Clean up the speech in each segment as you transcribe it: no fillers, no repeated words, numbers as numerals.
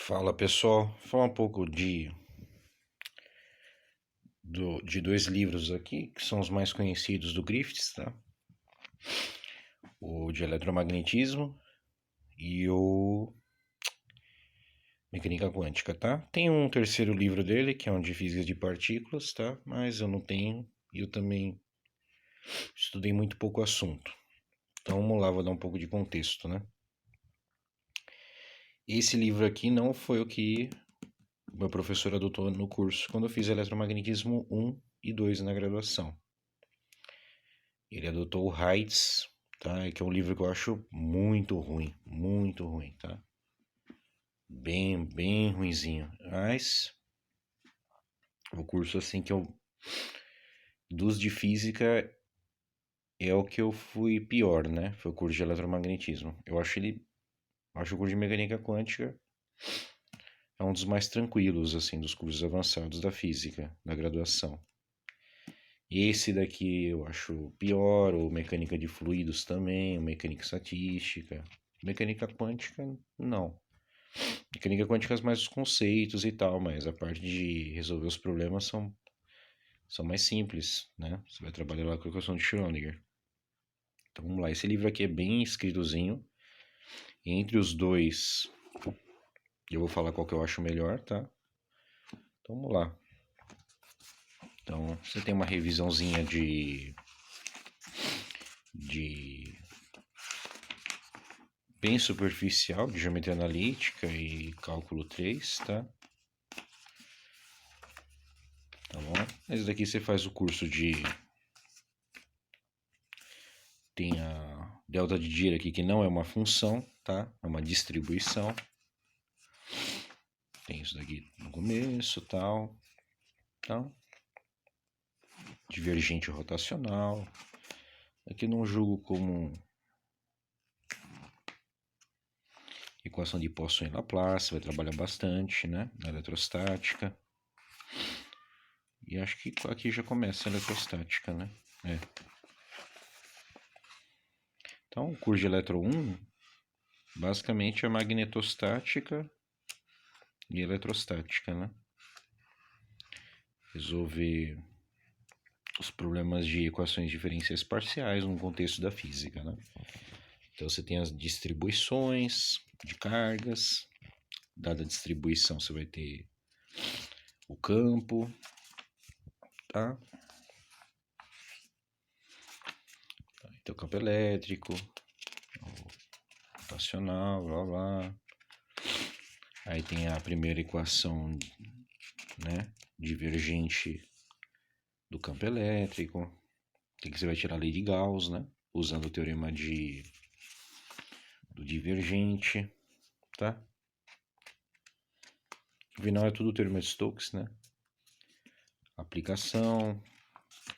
Fala pessoal, vou falar um pouco de dois livros aqui, que são os mais conhecidos do Griffiths, tá? O de eletromagnetismo e o mecânica quântica, tá? Tem um terceiro livro dele, que é um de física de partículas, tá? Mas eu não tenho, e eu também estudei muito pouco o assunto. Então vamos lá, vou dar um pouco de contexto, né? Esse livro aqui não foi o que o meu professor adotou no curso quando eu fiz eletromagnetismo 1 e 2 na graduação. Ele adotou o Heights, tá? Que é um livro que eu acho muito ruim, tá? Bem ruinzinho. Mas o curso assim que eu dos de física é o que eu fui pior, né? Foi o curso de eletromagnetismo. Acho o curso de mecânica quântica é um dos mais tranquilos assim dos cursos avançados da física, da graduação. Esse daqui eu acho pior, ou mecânica de fluidos também, ou mecânica estatística. Mecânica quântica, não. Mecânica quântica é mais os conceitos e tal, mas a parte de resolver os problemas são mais simples, né? Você vai trabalhar lá com a equação de Schrödinger. Então vamos lá, esse livro aqui é bem escritozinho. Entre os dois, eu vou falar qual que eu acho melhor, tá? Então vamos lá. Então você tem uma revisãozinha de bem superficial de geometria analítica e cálculo 3, tá? Tá bom? Esse daqui você faz o curso de... Tem a delta de Dirac aqui, que não é uma função, tá? É uma distribuição. Tem isso daqui no começo, tal. Então, divergente rotacional. Aqui não julgo como equação de Poisson e Laplace, vai trabalhar bastante, né? Na eletrostática. E acho que aqui já começa a eletrostática, né? É. Então, o curso de eletro 1, basicamente é magnetostática e eletrostática, né? Resolver os problemas de equações diferenciais parciais no contexto da física, né? Então você tem as distribuições de cargas. Dada a distribuição, você vai ter o campo, tá? Então, campo elétrico, rotacional, blá blá. Aí tem a primeira equação, né? Divergente do campo elétrico. Que você vai tirar a lei de Gauss, né? Usando o teorema do divergente, tá? No final é tudo teorema de Stokes, né? Aplicação,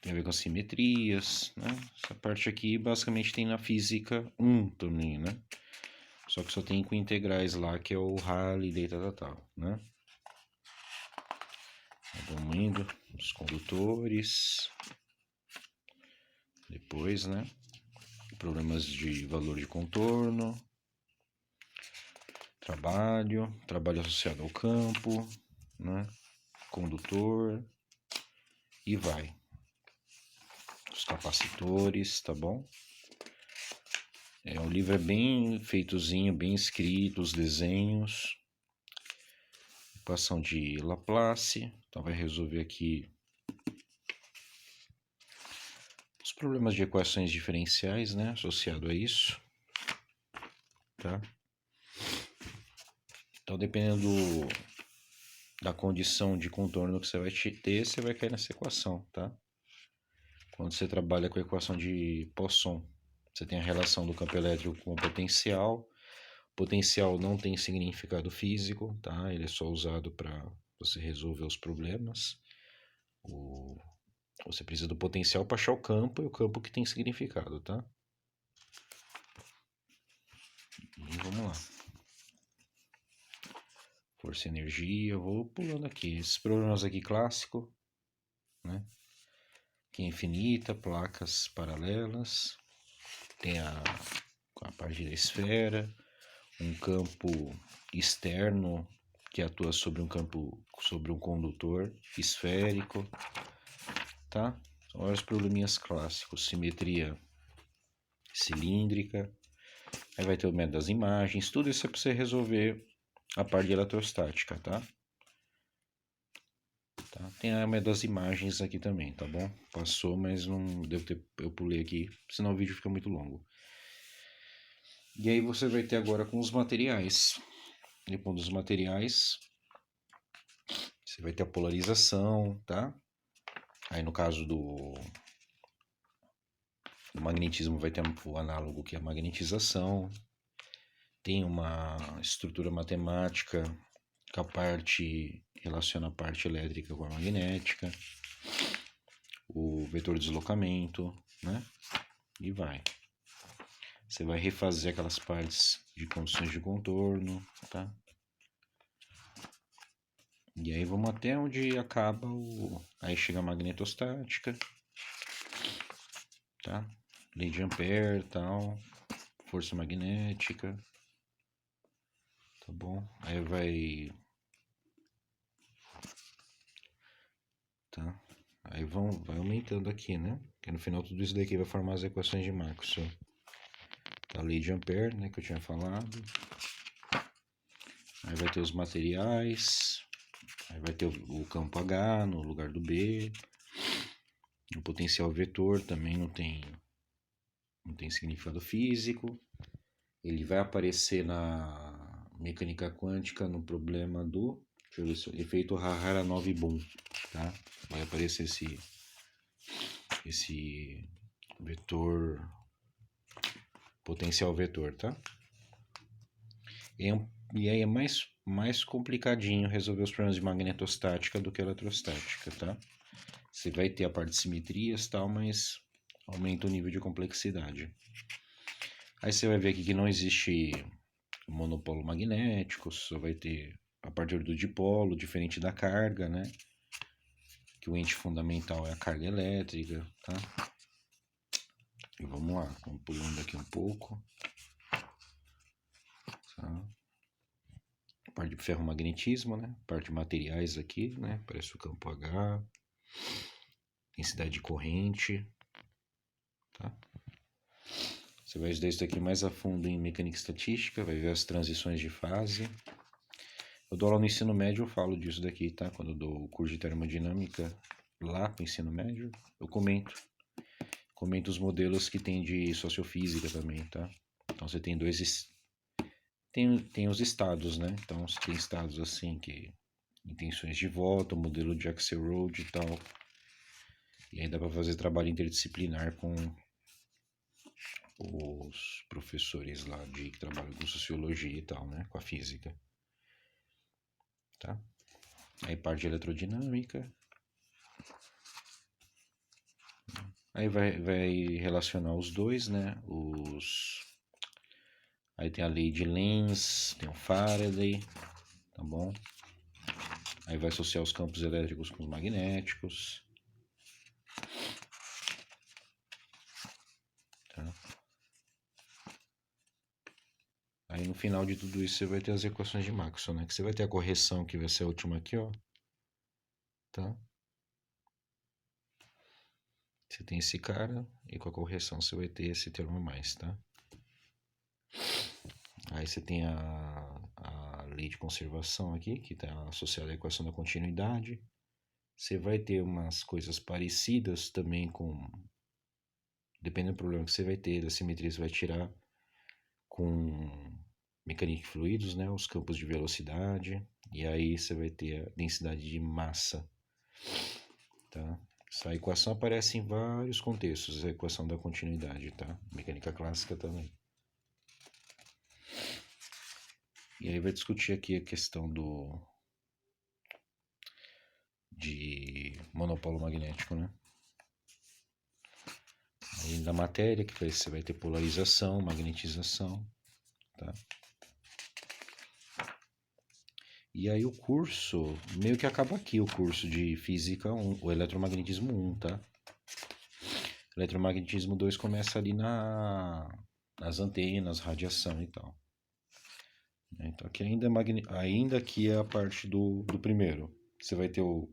tem a ver com as simetrias, né? Essa parte aqui basicamente tem na física 1 também, né? Só que só tem com integrais lá, que é o Halliday, tal, né? Vamos indo, os condutores. Depois, né? Problemas de valor de contorno. Trabalho associado ao campo, né? Condutor. E vai. Os capacitores, tá bom? O livro é bem feitozinho, bem escrito, os desenhos. Equação de Laplace. Então vai resolver aqui os problemas de equações diferenciais, né? Associado a isso. Tá? Então dependendo da condição de contorno que você vai ter, você vai cair nessa equação, tá? Quando você trabalha com a equação de Poisson, você tem a relação do campo elétrico com o potencial. O potencial não tem significado físico, tá? Ele é só usado para você resolver os problemas. Você precisa do potencial para achar o campo, e o campo que tem significado, tá? E vamos lá. Força e energia, eu vou pulando aqui. Esses problemas aqui clássicos, né? Que é infinita, placas paralelas. Tem a parte da esfera, um campo externo que atua sobre um campo, sobre um condutor esférico, tá? São vários probleminhas clássicos, simetria cilíndrica, aí vai ter o método das imagens, tudo isso é para você resolver a parte de eletrostática, tá? Tem a método das imagens aqui também, tá bom? Passou, mas não devo ter, eu pulei aqui, senão o vídeo fica muito longo. E aí você vai ter agora com os materiais. Depois dos materiais, você vai ter a polarização, tá? Aí no caso do magnetismo vai ter o análogo que é a magnetização. Tem uma estrutura matemática que a parte relaciona a parte elétrica com a magnética. O vetor de deslocamento, né? E vai. Você vai refazer aquelas partes de condições de contorno, tá? E aí vamos até onde acaba o... Aí chega a magnetostática, tá? Lei de Ampère, tal, força magnética, tá bom? Aí vai... Tá? Aí vai aumentando aqui, né? Porque no final tudo isso daqui vai formar as equações de Maxwell. A lei de Ampère, né, que eu tinha falado. Aí vai ter os materiais. Aí vai ter o campo H no lugar do B. O potencial vetor também não tem significado físico. Ele vai aparecer na mecânica quântica no problema do, deixa eu ver se, efeito Hara-Novi-Bohm, tá? Vai aparecer esse vetor, potencial vetor, tá? E aí é mais complicadinho resolver os problemas de magnetostática do que eletrostática, tá? Você vai ter a parte de simetrias e tal, mas aumenta o nível de complexidade. Aí você vai ver aqui que não existe monopolo magnético, só vai ter a partir do dipolo, diferente da carga, né? Que o ente fundamental é a carga elétrica, tá? E vamos lá, vamos pulando aqui um pouco. Tá? Parte de ferromagnetismo, né? Parte de materiais aqui, né? Parece o campo H. Densidade de corrente, tá? Você vai estudar isso aqui mais a fundo em mecânica estatística, vai ver as transições de fase. Eu dou aula no ensino médio, eu falo disso daqui, tá? Quando eu dou o curso de termodinâmica lá pro ensino médio, eu comento os modelos que tem de sociofísica também, tá? Então você tem tem os estados, né? Então você tem estados assim que intenções de voto, modelo de Axelrod e tal. E aí dá para fazer trabalho interdisciplinar com os professores lá que trabalham com sociologia e tal, né? Com a física. Tá? Aí parte de eletrodinâmica. Aí vai relacionar os dois, né? Aí tem a lei de Lenz, tem o Faraday, tá bom? Aí vai associar os campos elétricos com os magnéticos. Tá? Aí no final de tudo isso você vai ter as equações de Maxwell, né? Que você vai ter a correção, que vai ser a última aqui, ó. Tá? Você tem esse cara e com a correção você vai ter esse termo a mais, tá? Aí você tem a lei de conservação aqui, que está associada à equação da continuidade. Você vai ter umas coisas parecidas também com... Dependendo do problema que você vai ter, da simetria você vai tirar com mecânica de fluidos, né? Os campos de velocidade. E aí você vai ter a densidade de massa, tá? Essa equação aparece em vários contextos, a equação da continuidade, tá? Mecânica clássica também. E aí vai discutir aqui a questão de monopolo magnético, né? Aí da matéria, que você vai ter polarização, magnetização, tá? E aí o curso, meio que acaba aqui o curso de Física 1, o Eletromagnetismo 1, tá? Eletromagnetismo 2 começa ali nas antenas, radiação e tal. Então aqui ainda aqui é a parte do primeiro. Você vai ter o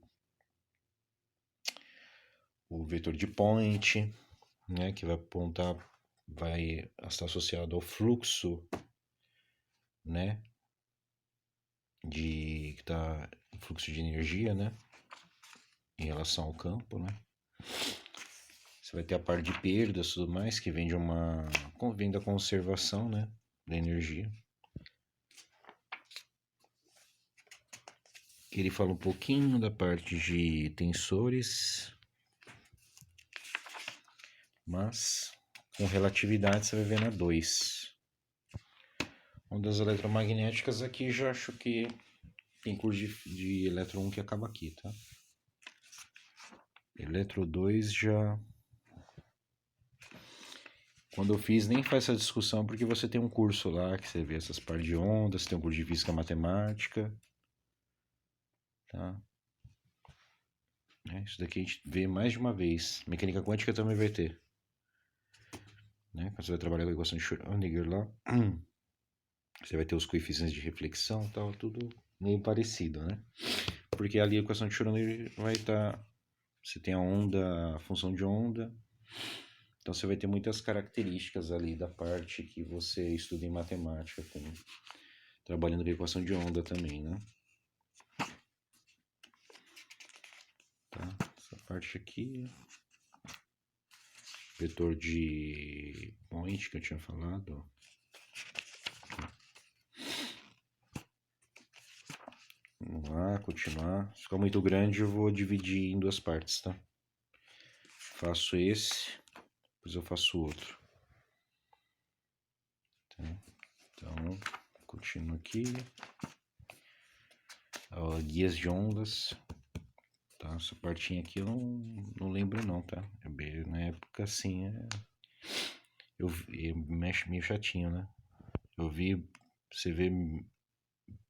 vetor de point, né, que vai apontar, vai estar associado ao fluxo, né, que tá fluxo de energia, né, em relação ao campo, né. Você vai ter a parte de perdas e tudo mais, que vem da conservação, né, da energia. Ele fala um pouquinho da parte de tensores, mas com relatividade você vai ver na 2. Ondas eletromagnéticas aqui já acho que tem curso de eletro 1 que acaba aqui, tá? Eletro 2 já... Quando eu fiz nem faz essa discussão porque você tem um curso lá que você vê essas partes de ondas, tem um curso de física matemática, tá? Isso daqui a gente vê mais de uma vez. Mecânica quântica também vai ter. Né? Quando você vai trabalhar com a equação de Schrödinger lá, você vai ter os coeficientes de reflexão e tal, tudo meio parecido, né? Porque ali a equação de Schrödinger vai estar... Você tem a onda, a função de onda. Então você vai ter muitas características ali da parte que você estuda em matemática, trabalhando com a equação de onda também, né? Tá? Essa parte aqui... Vetor de point que eu tinha falado, ó. Vamos lá, continuar. Se ficar muito grande, eu vou dividir em duas partes, tá? Faço esse, depois eu faço o outro. Tá? Então, continuo aqui. Ó, guias de ondas. Tá? Essa partinha aqui eu não lembro não, tá? Na época, assim, eu meio chatinho, né? Eu vi, você vê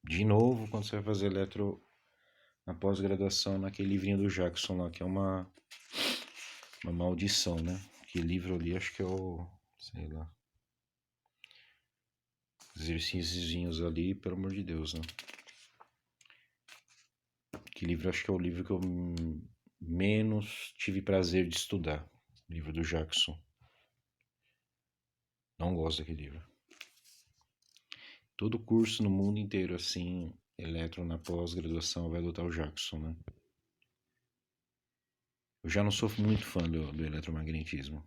de novo quando você vai fazer eletro na pós-graduação, naquele livrinho do Jackson lá, que é uma maldição, né? Que livro ali, acho que é sei lá, exercíciozinhos ali, pelo amor de Deus, né? Que livro, acho que é o livro que eu menos tive prazer de estudar, o livro do Jackson. Não gosto daquele livro. Todo curso no mundo inteiro, assim, eletro na pós-graduação vai adotar o Jackson, né? Eu já não sou muito fã do eletromagnetismo,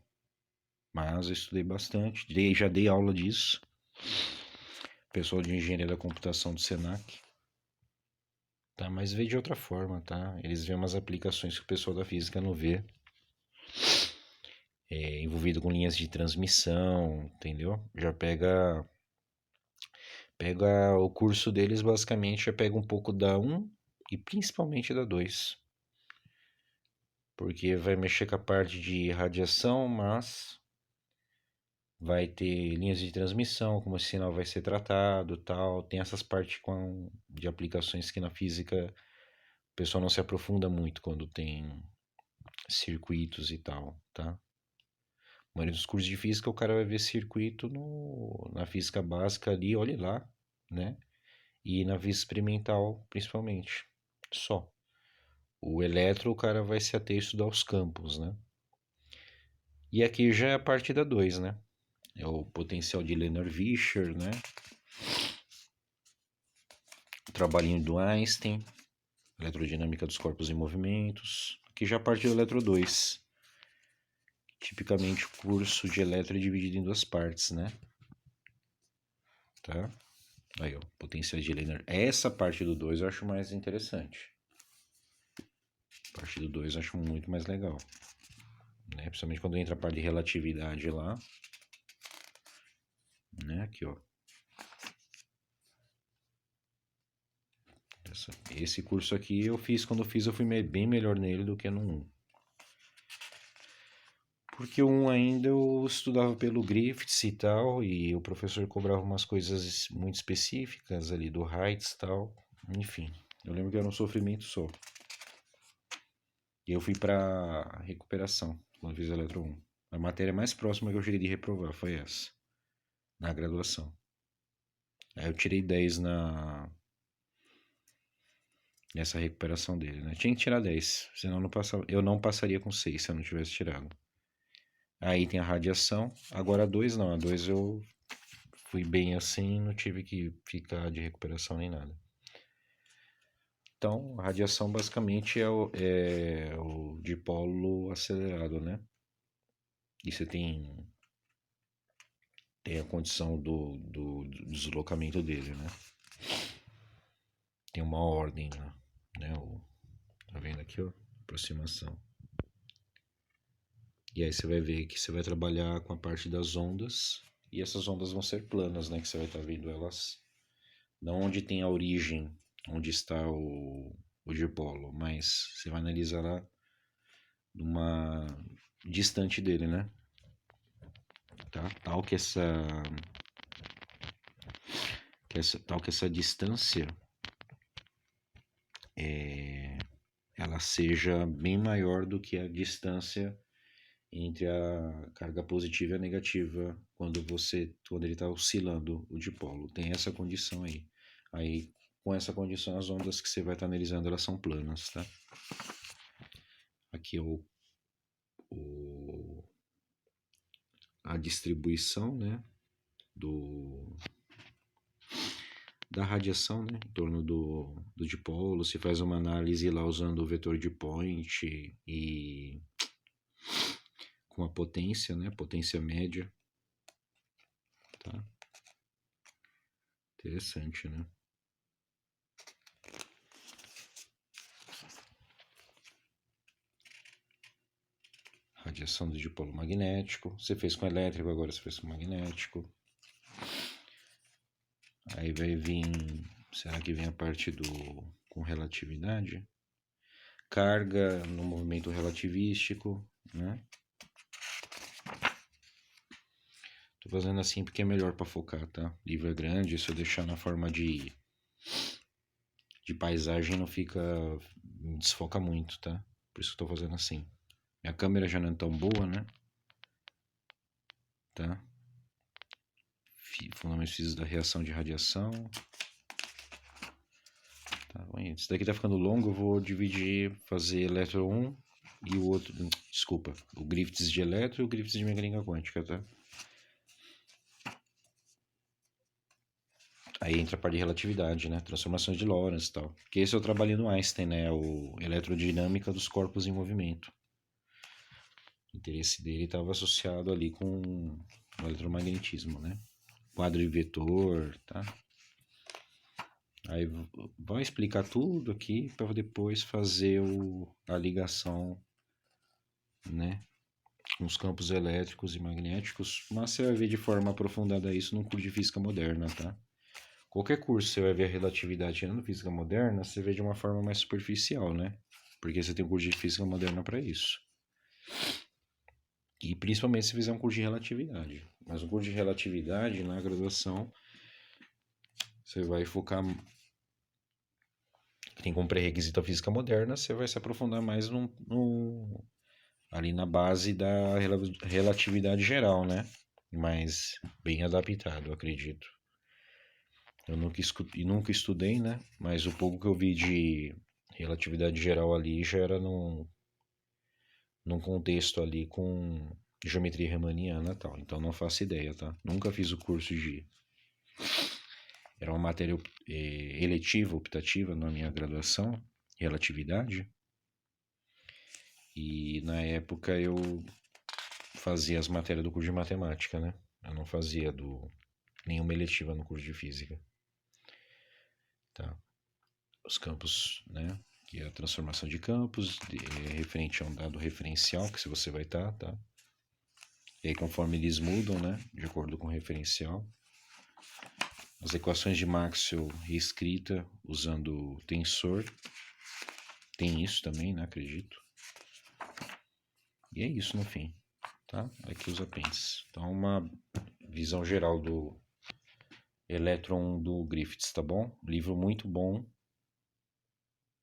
mas eu estudei bastante, já dei aula disso. Pessoal de engenharia da computação do Senac. Tá, mas vê de outra forma, tá? Eles vêem umas aplicações que o pessoal da física não vê. Envolvido com linhas de transmissão, entendeu? Já pega o curso deles, basicamente, já pega um pouco da 1 e principalmente da 2. Porque vai mexer com a parte de radiação, mas vai ter linhas de transmissão, como esse sinal vai ser tratado, tal. Tem essas partes de aplicações que na física o pessoal não se aprofunda muito quando tem circuitos e tal, tá? A maioria dos cursos de física o cara vai ver circuito na física básica ali, olhe lá, né? E na física experimental, principalmente. Só. O eletro, o cara vai se ater a estudar os campos, né? E aqui já é a parte da 2, né? É o potencial de Leonard-Wiener, né? O trabalhinho do Einstein, eletrodinâmica dos corpos em movimentos. Aqui já é a parte do eletro 2. Tipicamente o curso de eletro é dividido em duas partes, né? Tá? Aí, ó, potenciais de Leonard. Essa parte do 2 eu acho mais interessante. A parte do 2 eu acho muito mais legal. Né? Principalmente quando entra a parte de relatividade lá. Né? Aqui, ó. Esse curso aqui eu fiz, quando eu fiz eu fui bem melhor nele do que no 1. Porque o 1 ainda eu estudava pelo Griffiths e tal, e o professor cobrava umas coisas muito específicas ali do Heights e tal. Enfim, eu lembro que era um sofrimento só. E eu fui pra recuperação, quando fiz Eletro 1. A matéria mais próxima que eu cheguei de reprovar foi essa, na graduação. Aí eu tirei 10 nessa recuperação dele, né? Tinha que tirar 10, senão eu não passaria com 6 se eu não tivesse tirado. Aí tem a radiação, agora a 2 não, a 2 eu fui bem assim, não tive que ficar de recuperação nem nada. Então, a radiação basicamente é o dipolo acelerado, né? E você tem a condição do deslocamento dele, né? Tem uma ordem, né? Tá vendo aqui, ó? Aproximação. E aí você vai ver que você vai trabalhar com a parte das ondas. E essas ondas vão ser planas, né? Que você vai estar vendo elas. Não onde tem a origem, onde está o dipolo, mas você vai analisar lá numa distante dele, né? Tá? Tal que essa distância ela seja bem maior do que a distância entre a carga positiva e a negativa quando ele está oscilando o dipolo. Tem essa condição aí. Aí, com essa condição, as ondas que você vai estar analisando, elas são planas, tá? Aqui é a distribuição, né, da radiação, né, em torno do dipolo. Se faz uma análise lá usando o vetor de point e com a potência, né, potência média, tá? Interessante, né? Radiação do dipolo magnético. Você fez com elétrico, agora você fez com magnético. Aí vai vir. Será que vem a parte com relatividade? Carga no movimento relativístico, né? Tô fazendo assim porque é melhor para focar, tá? O livro é grande, se eu deixar na forma de paisagem não fica. Desfoca muito, tá? Por isso que eu tô fazendo assim. Minha câmera já não é tão boa, né? Tá? Fundamentos físicos da reação de radiação. Tá, isso daqui tá ficando longo, eu vou dividir, fazer eletro 1 e o outro, desculpa, o Griffiths de eletro e o Griffiths de mecânica quântica, tá? Aí entra a parte de relatividade, né? Transformações de Lorentz e tal. Porque esse eu trabalhei no Einstein, né? O eletrodinâmica dos corpos em movimento. O interesse dele estava associado ali com o eletromagnetismo, né? Quadro de vetor, tá? Aí vai explicar tudo aqui para depois fazer a ligação, né, com os campos elétricos e magnéticos, mas você vai ver de forma aprofundada isso no curso de física moderna, tá? Qualquer curso você vai ver a relatividade tirando física moderna, você vê de uma forma mais superficial, né? Porque você tem um curso de física moderna para isso. E principalmente se fizer um curso de relatividade. Mas um curso de relatividade na graduação você vai focar. Tem como pré-requisito a física moderna, você vai se aprofundar mais ali na base da relatividade geral, né? Mas bem adaptado, eu acredito. Eu nunca estudei, né? Mas o pouco que eu vi de relatividade geral ali já era num contexto ali com geometria riemanniana e tal. Então não faço ideia, tá? Nunca fiz o curso de. Era uma matéria eletiva, optativa na minha graduação, relatividade. E na época eu fazia as matérias do curso de matemática, né? Eu não fazia nenhuma eletiva no curso de física. Tá? Os campos, né? Que é a transformação de campos, referente a um dado referencial, que se você vai estar, tá? E aí conforme eles mudam, né? De acordo com o referencial. As equações de Maxwell reescrita usando tensor. Tem isso também, né? Acredito. E é isso no fim, tá? Aqui os apêndices. Então, uma visão geral do Elétron do Griffiths, tá bom? Livro muito bom.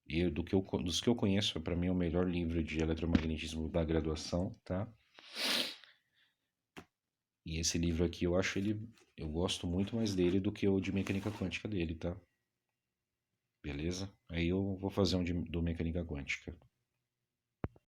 E dos que eu conheço, para mim é o melhor livro de eletromagnetismo da graduação, tá? E esse livro aqui eu acho ele. Eu gosto muito mais dele do que o de mecânica quântica dele, tá? Beleza? Aí eu vou fazer um do mecânica quântica.